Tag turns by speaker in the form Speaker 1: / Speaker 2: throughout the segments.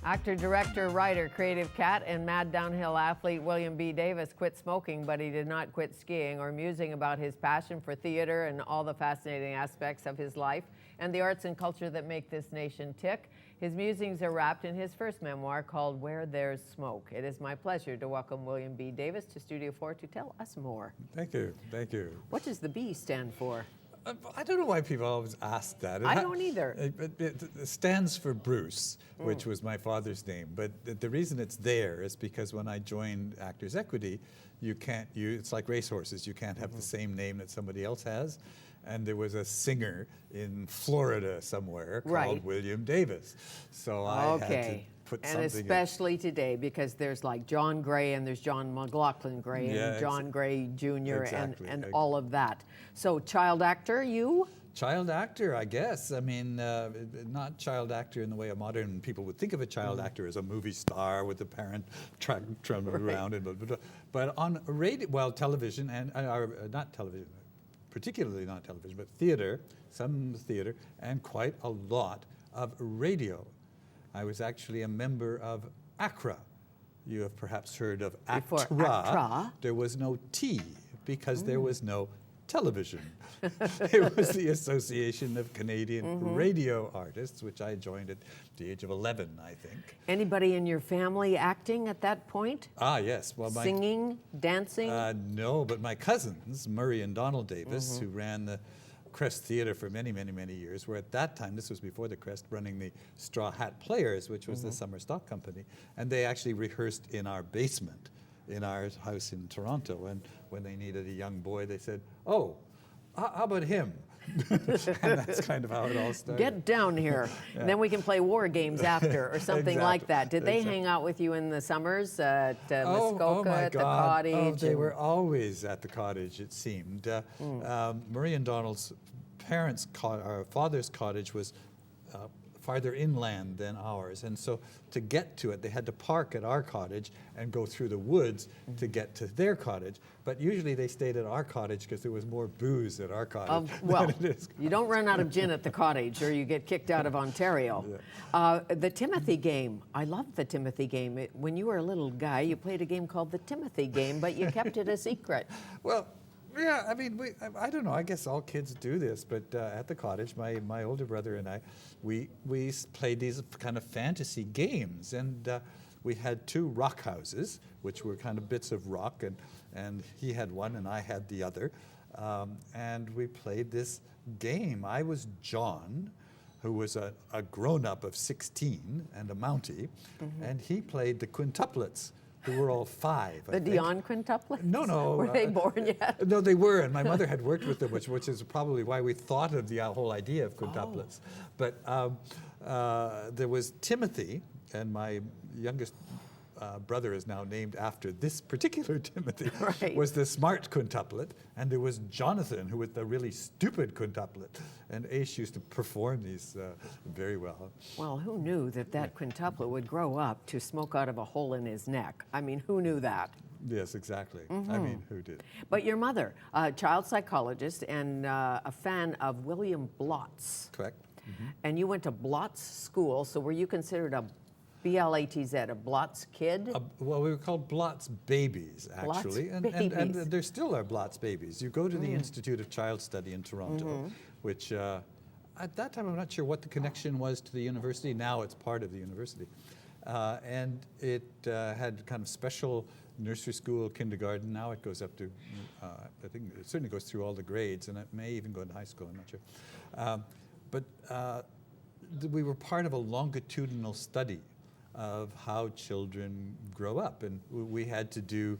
Speaker 1: Actor, director, writer, creative cat, and mad downhill athlete William B. Davis quit smoking, but he did not quit skiing or musing about his passion for theater and all the fascinating aspects of his life and the arts and culture that make this nation tick. His musings are wrapped in his first memoir called Where There's Smoke. It is my pleasure to welcome William B. Davis to Studio 4 to tell us more.
Speaker 2: Thank you, thank you.
Speaker 1: What does the B stand for?
Speaker 2: I don't know why people always ask that.
Speaker 1: I don't either.
Speaker 2: It stands for Bruce, which was my father's name. But the reason it's there is because when I joined Actors Equity, it's like racehorses. You can't have the same name that somebody else has. And there was a singer in Florida somewhere called William Davis. So I had to put something in.
Speaker 1: And especially today, because there's like John Gray and there's John McLaughlin Gray and John Gray Jr. and all of that. So child actor, you?
Speaker 2: Child actor, I guess. I mean, not child actor in the way a modern people would think of a child actor as a movie star with the parent trundling around and blah, blah, blah. But on radio, well, television and not television, particularly not television, but theater, some theater, and quite a lot of radio. I was actually a member of ACRA. You have perhaps heard of ACTRA.
Speaker 1: ACTRA.
Speaker 2: There was no T because there was no television. It was the Association of Canadian Radio Artists, which I joined at the age of 11, I think.
Speaker 1: Anybody in your family acting at that point?
Speaker 2: Ah, yes. Well,
Speaker 1: singing, dancing?
Speaker 2: No, but my cousins, Murray and Donald Davis, who ran the Crest Theatre for many, many, many years, were at that time, this was before the Crest, running the Straw Hat Players, which was the summer stock company, and they actually rehearsed in our basement in our house in Toronto, and when they needed a young boy, they said, oh, how about him? And that's kind of how it all started.
Speaker 1: Get down here. And then we can play war games after or something like that. Did they hang out with you in the summers at Muskoka, at the cottage?
Speaker 2: Oh, they were always at the cottage, it seemed. Murray and Donald's father's cottage was farther inland than ours, and so to get to it they had to park at our cottage and go through the woods to get to their cottage, but usually they stayed at our cottage because there was more booze at our cottage
Speaker 1: well, you don't run out of gin at the cottage or you get kicked out of Ontario. The Timothy game, I love the Timothy game. When you were a little guy you played a game called the Timothy game, but you kept it a secret.
Speaker 2: Well, yeah, I mean, I don't know, I guess all kids do this, but at the cottage, my older brother and I, we played these kind of fantasy games, and we had two rock houses, which were kind of bits of rock, and he had one and I had the other, and we played this game. I was John, who was a grown-up of 16 and a Mountie, and he played the quintuplets, who were all 5.
Speaker 1: The Dion quintuplets?
Speaker 2: No.
Speaker 1: Were they born yet?
Speaker 2: No, they were, and my mother had worked with them, which is probably why we thought of the whole idea of quintuplets. But there was Timothy, and my youngest brother is now named after this particular Timothy, was the smart quintuplet, and there was Jonathan, who was the really stupid quintuplet. And Ace used to perform these very well.
Speaker 1: Well, who knew that quintuplet would grow up to smoke out of a hole in his neck? I mean, who knew that?
Speaker 2: Yes, exactly. I mean, who did?
Speaker 1: But your mother, a child psychologist and a fan of William Blotz.
Speaker 2: Correct.
Speaker 1: And you went to Blotz School, so were you considered a BLATZ, a Blotz kid?
Speaker 2: Well, we were called Blotz babies, actually. And there still are Blotz babies. You go to the Institute of Child Study in Toronto, which at that time I'm not sure what the connection was to the university. Now it's part of the university. And it had kind of special nursery school, kindergarten. Now it goes up to, I think it certainly goes through all the grades, and it may even go into high school, I'm not sure. But we were part of a longitudinal study of how children grow up, and we had to do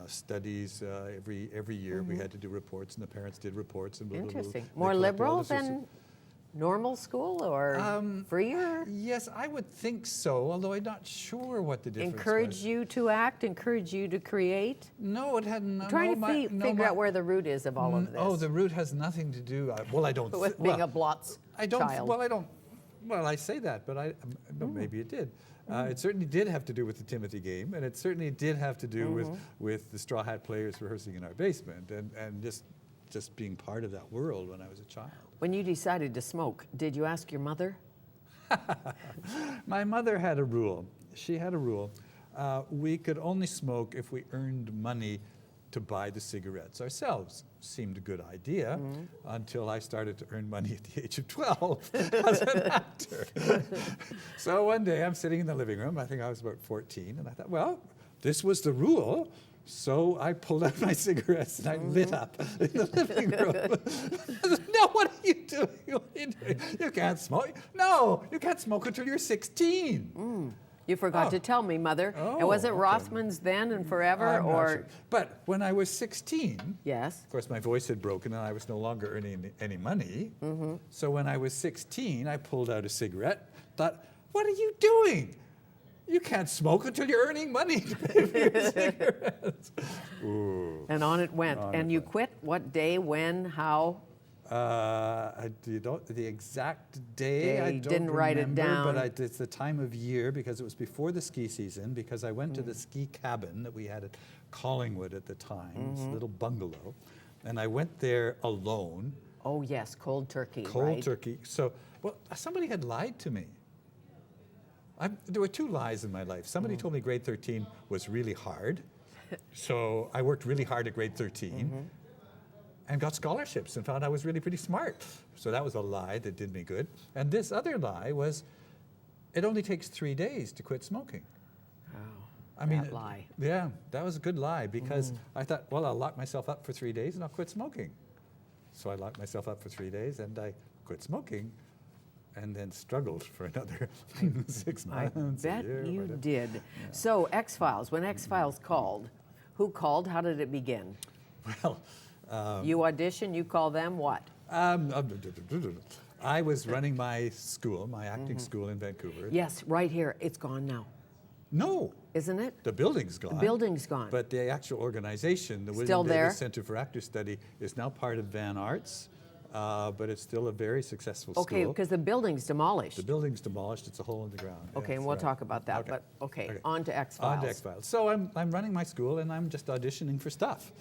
Speaker 2: studies every year. We had to do reports, and the parents did reports. And
Speaker 1: interesting. More liberal than normal school, or freer?
Speaker 2: Yes, I would think so, although I'm not sure what the difference
Speaker 1: encourage
Speaker 2: was.
Speaker 1: You to act, encourage you to create?
Speaker 2: No, it hadn't.
Speaker 1: I'm trying to figure out where the root is of all of this.
Speaker 2: Oh, the root has nothing to do, well, I don't
Speaker 1: with being a Blotz child.
Speaker 2: Well, I say that, but maybe it did. It certainly did have to do with the Timothy game, and it certainly did have to do with the Straw Hat Players rehearsing in our basement, and just being part of that world when I was a child.
Speaker 1: When you decided to smoke, did you ask your mother?
Speaker 2: My mother had a rule. She had a rule. We could only smoke if we earned money to buy the cigarettes ourselves. Seemed a good idea until I started to earn money at the age of 12 as an actor. So one day I'm sitting in the living room, I think I was about 14, and I thought, well, this was the rule. So I pulled out my cigarettes and I lit up in the living room. No, what are you doing? What are you doing? You can't smoke. No, you can't smoke until you're 16.
Speaker 1: You forgot to tell me, Mother. And was it Rothman's then and forever,
Speaker 2: I'm not
Speaker 1: or?
Speaker 2: sure. But when I was 16,
Speaker 1: Yes.
Speaker 2: of course my voice had broken and I was no longer earning any money. So when I was 16, I pulled out a cigarette, thought, what are you doing? You can't smoke until you're earning money to pay for your cigarettes. Ooh.
Speaker 1: And on it went. And you quit what day, when, how?
Speaker 2: The exact day, I don't
Speaker 1: didn't write it down.
Speaker 2: But it's the time of year because it was before the ski season, because I went to the ski cabin that we had at Collingwood at the time, this little bungalow, and I went there alone.
Speaker 1: Oh yes, cold turkey,
Speaker 2: Cold turkey. So, well, somebody had lied to me. There were two lies in my life. Somebody told me grade 13 was really hard, so I worked really hard at grade 13. And got scholarships and found I was really pretty smart. So that was a lie that did me good. And this other lie was, it only takes 3 days to quit smoking.
Speaker 1: Oh,
Speaker 2: I mean,
Speaker 1: that lie.
Speaker 2: Yeah, that was a good lie because I thought, well, I'll lock myself up for 3 days and I'll quit smoking. So I locked myself up for 3 days and I quit smoking and then struggled for another 6 months.
Speaker 1: I bet
Speaker 2: a year,
Speaker 1: you
Speaker 2: whatever.
Speaker 1: did. Yeah. So X-Files, when X-Files called, who called? How did it begin?
Speaker 2: Well,
Speaker 1: you audition, you call them what?
Speaker 2: I was running my school, my acting school in Vancouver.
Speaker 1: Yes, right here. It's gone now.
Speaker 2: No.
Speaker 1: Isn't it?
Speaker 2: The building's gone.
Speaker 1: The building's gone.
Speaker 2: But the actual organization, the
Speaker 1: Still
Speaker 2: William
Speaker 1: there?
Speaker 2: Davis Center for Actor Study, is now part of Van Arts, but it's still a very successful school.
Speaker 1: Okay, because the building's demolished.
Speaker 2: The building's demolished. It's a hole in the ground.
Speaker 1: Okay,
Speaker 2: Yes,
Speaker 1: and we'll
Speaker 2: right.
Speaker 1: talk about that.
Speaker 2: Okay.
Speaker 1: But okay, on to X-Files.
Speaker 2: On to X-Files. So I'm running my school and I'm just auditioning for stuff,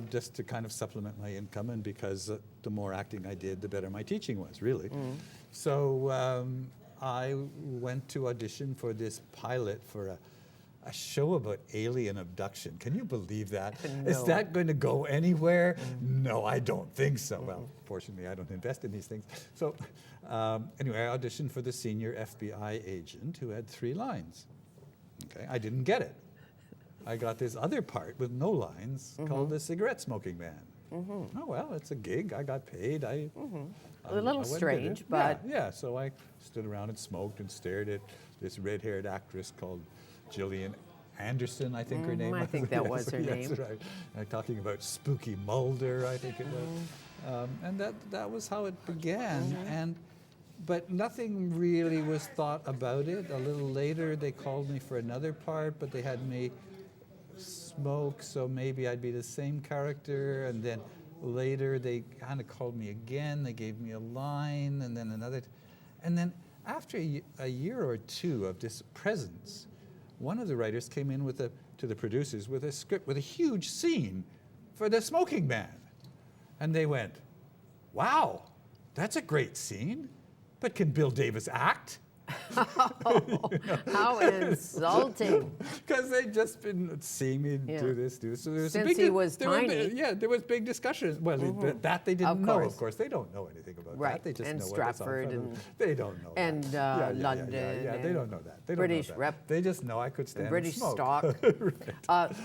Speaker 2: just to kind of supplement my income, and because the more acting I did, the better my teaching was, really. So I went to audition for this pilot for a show about alien abduction. Can you believe that?
Speaker 1: No.
Speaker 2: Is that going to go anywhere? No, I don't think so. Well, fortunately, I don't invest in these things. So anyway, I auditioned for the senior FBI agent who had 3 lines. Okay, I didn't get it. I got this other part with no lines called the cigarette smoking man. Oh, well, it's a gig. I got paid. A
Speaker 1: little strange, but...
Speaker 2: Yeah, so I stood around and smoked and stared at this red-haired actress called Gillian Anderson, I think her name was.
Speaker 1: I think that was her
Speaker 2: Yes,
Speaker 1: name.
Speaker 2: right. Talking about Spooky Mulder, I think it was. And that was how it began. But nothing really was thought about it. A little later, they called me for another part, but they had me smoke, so maybe I'd be the same character. And then later, they kind of called me again. They gave me a line, and then another. And then after a year or two of this presence, one of the writers came in to the producers with a script with a huge scene for the smoking man. And they went, wow, that's a great scene, but can Bill Davis act?
Speaker 1: How insulting.
Speaker 2: Because they'd just been seeing me do this. So there was
Speaker 1: Since he was tiny.
Speaker 2: There was big discussion. Well, that they didn't know, of course. They don't know anything about
Speaker 1: Right.
Speaker 2: that. They just
Speaker 1: And
Speaker 2: know
Speaker 1: Stratford
Speaker 2: what
Speaker 1: and
Speaker 2: they don't know
Speaker 1: and
Speaker 2: that.
Speaker 1: London
Speaker 2: Yeah, they don't know that. They don't
Speaker 1: British
Speaker 2: know that.
Speaker 1: rep.
Speaker 2: They just know I could stand
Speaker 1: British
Speaker 2: and smoke.
Speaker 1: stock.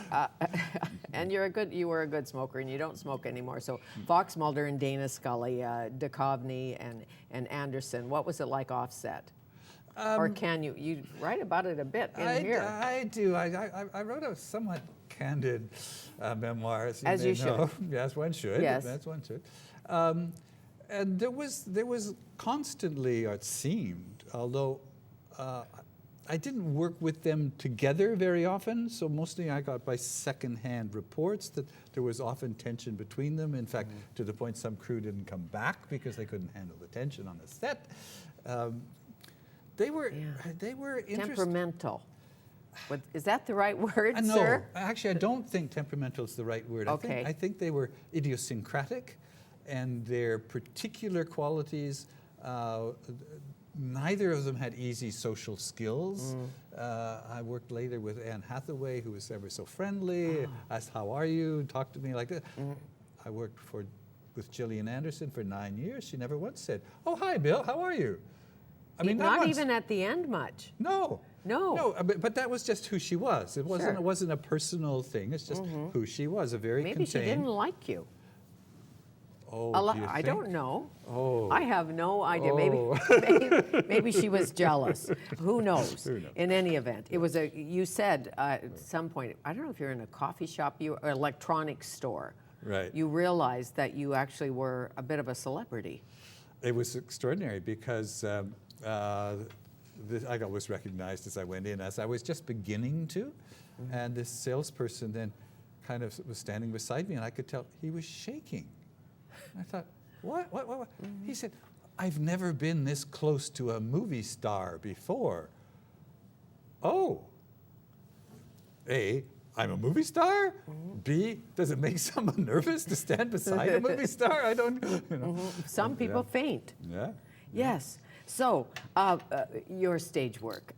Speaker 1: And you were a good smoker, and you don't smoke anymore. So Fox Mulder and Dana Scully, Duchovny and Anderson. What was it like offset? Or can you write about it a bit in here?
Speaker 2: I do. I wrote a somewhat candid memoir,
Speaker 1: as you
Speaker 2: know.
Speaker 1: should.
Speaker 2: Yes, one should.
Speaker 1: Yes.
Speaker 2: That's one should. And there was constantly, or it seemed, although I didn't work with them together very often, so mostly I got by secondhand reports that there was often tension between them. In fact, to the point some crew didn't come back because they couldn't handle the tension on the set. They were interesting.
Speaker 1: Temperamental. Is that the right word,
Speaker 2: No,
Speaker 1: sir?
Speaker 2: actually, I don't think temperamental is the right word.
Speaker 1: Okay.
Speaker 2: I think they were idiosyncratic, and their particular qualities neither of them had easy social skills. I worked later with Anne Hathaway, who was ever so friendly, asked, how are you, talked to me like that. I worked with Gillian Anderson for 9 years. She never once said, oh, hi, Bill, how are you? I mean,
Speaker 1: not even at the end much.
Speaker 2: No.
Speaker 1: No.
Speaker 2: No, but that was just who she was. It wasn't a personal thing. It's just who she was, a very
Speaker 1: Maybe
Speaker 2: contained.
Speaker 1: she didn't like you.
Speaker 2: Oh,
Speaker 1: I don't know.
Speaker 2: Oh.
Speaker 1: I have no idea.
Speaker 2: Oh.
Speaker 1: Maybe she was jealous. Who knows? In any event, it was you said at some point, I don't know if you're in a coffee shop, or electronics store.
Speaker 2: Right.
Speaker 1: You realized that you actually were a bit of a celebrity.
Speaker 2: It was extraordinary because I was recognized as I went in, as I was just beginning to, and this salesperson then kind of was standing beside me, and I could tell he was shaking. I thought, what? He said, I've never been this close to a movie star before. Oh. A, I'm a movie star? B, does it make someone nervous to stand beside a movie star? I don't, you know.
Speaker 1: Some people faint.
Speaker 2: Yeah.
Speaker 1: Yes. So, your stage work,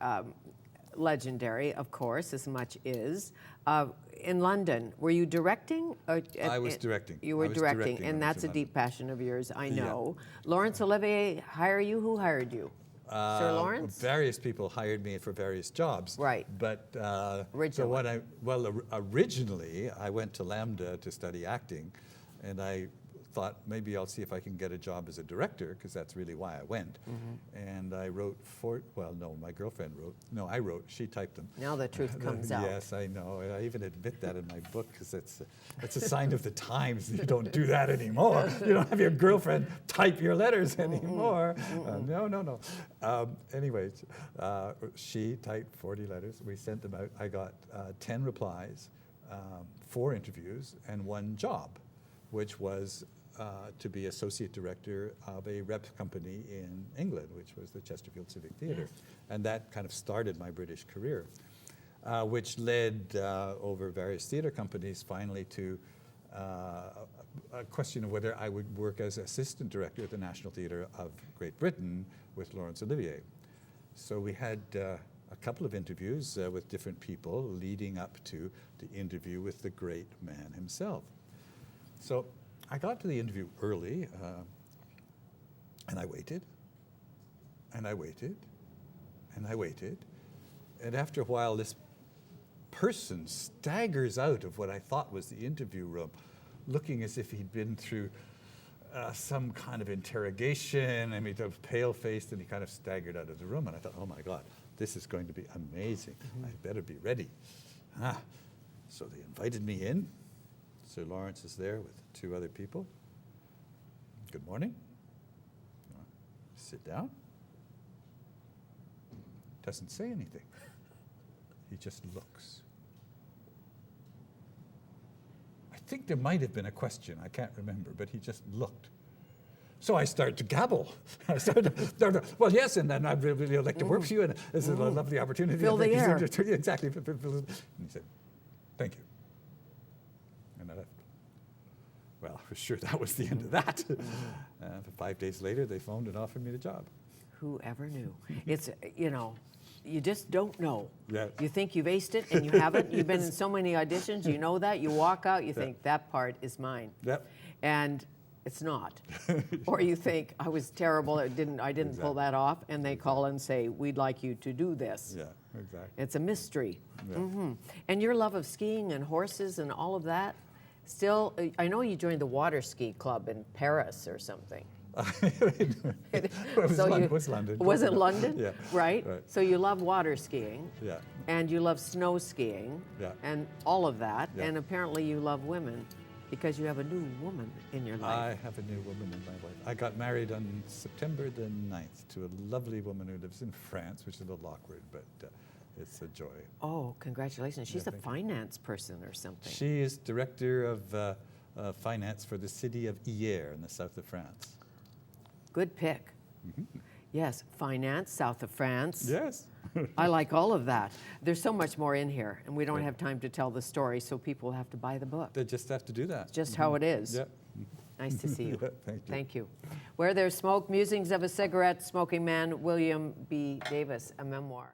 Speaker 1: legendary, of course, as much is. In London, were you directing?
Speaker 2: I was directing.
Speaker 1: You were directing, and that's a deep passion of yours, I know.
Speaker 2: Yeah.
Speaker 1: Laurence Olivier hire you? Who hired you? Sir Lawrence?
Speaker 2: Various people hired me for various jobs.
Speaker 1: Right.
Speaker 2: But
Speaker 1: originally.
Speaker 2: Originally I went to Lambda to study acting, and I thought maybe I'll see if I can get a job as a director, because that's really why I went. And I wrote my girlfriend wrote. No, I wrote. She typed them.
Speaker 1: Now the truth comes out.
Speaker 2: Yes, I know. I even admit that in my book, because it's a sign of the times. You don't do that anymore. You don't have your girlfriend type your letters anymore. No. Anyways, she typed 40 letters. We sent them out. I got 10 replies, 4 interviews, and 1 job, which was to be associate director of a rep company in England, which was the Chesterfield Civic Theatre. Yes. And that kind of started my British career, which led over various theatre companies finally to a question of whether I would work as assistant director at the National Theatre of Great Britain with Laurence Olivier. So we had a couple of interviews with different people leading up to the interview with the great man himself. So I got to the interview early, and I waited, and I waited, and I waited. And after a while, this person staggers out of what I thought was the interview room, looking as if he'd been through some kind of interrogation, and he was pale-faced, and he kind of staggered out of the room. And I thought, oh my God, this is going to be amazing. I better be ready. So they invited me in. Sir Lawrence is there with 2 other people. Good morning. Sit down. Doesn't say anything. He just looks. I think there might have been a question. I can't remember, but he just looked. So I started to gabble. I started to, well, yes, and then I'd really like to work with you, and this is a lovely opportunity.
Speaker 1: Fill the air.
Speaker 2: Exactly. And he said, thank you. And I left. Well, for sure that was the end of that. 5 days later, they phoned and offered me the job.
Speaker 1: Who ever knew? It's, you just don't know.
Speaker 2: Yes.
Speaker 1: You think you've aced it, and you haven't. You've been in so many auditions, you know that. You walk out, you think, that part is mine.
Speaker 2: Yep.
Speaker 1: And it's not. Or you think, I was terrible, I didn't pull that off, and they call and say, we'd like you to do this.
Speaker 2: Yeah, exactly.
Speaker 1: It's a mystery.
Speaker 2: Yeah.
Speaker 1: And your love of skiing and horses and all of that, still, I know you joined the water ski club in Paris or something.
Speaker 2: It was London.
Speaker 1: Was it London?
Speaker 2: Yeah.
Speaker 1: Right? So you love water skiing.
Speaker 2: Yeah.
Speaker 1: And you love snow skiing.
Speaker 2: Yeah.
Speaker 1: And all of that.
Speaker 2: Yeah.
Speaker 1: And apparently you love women because you have a new woman in your life.
Speaker 2: I have a new woman in my life. I got married on September the 9th to a lovely woman who lives in France, which is a little awkward, but it's a joy.
Speaker 1: Oh, congratulations. She's a finance person or something.
Speaker 2: She is director of finance for the city of Hyères in the south of France.
Speaker 1: Good pick. Yes, finance, south of France.
Speaker 2: Yes.
Speaker 1: I like all of that. There's so much more in here, and we don't have time to tell the story, so people have to buy the book.
Speaker 2: They just have to do that.
Speaker 1: Just how it is.
Speaker 2: Yeah.
Speaker 1: Nice to see you.
Speaker 2: Yeah, thank you.
Speaker 1: Thank you. Where There's Smoke, Musings of a Cigarette Smoking Man, William B. Davis, a memoir.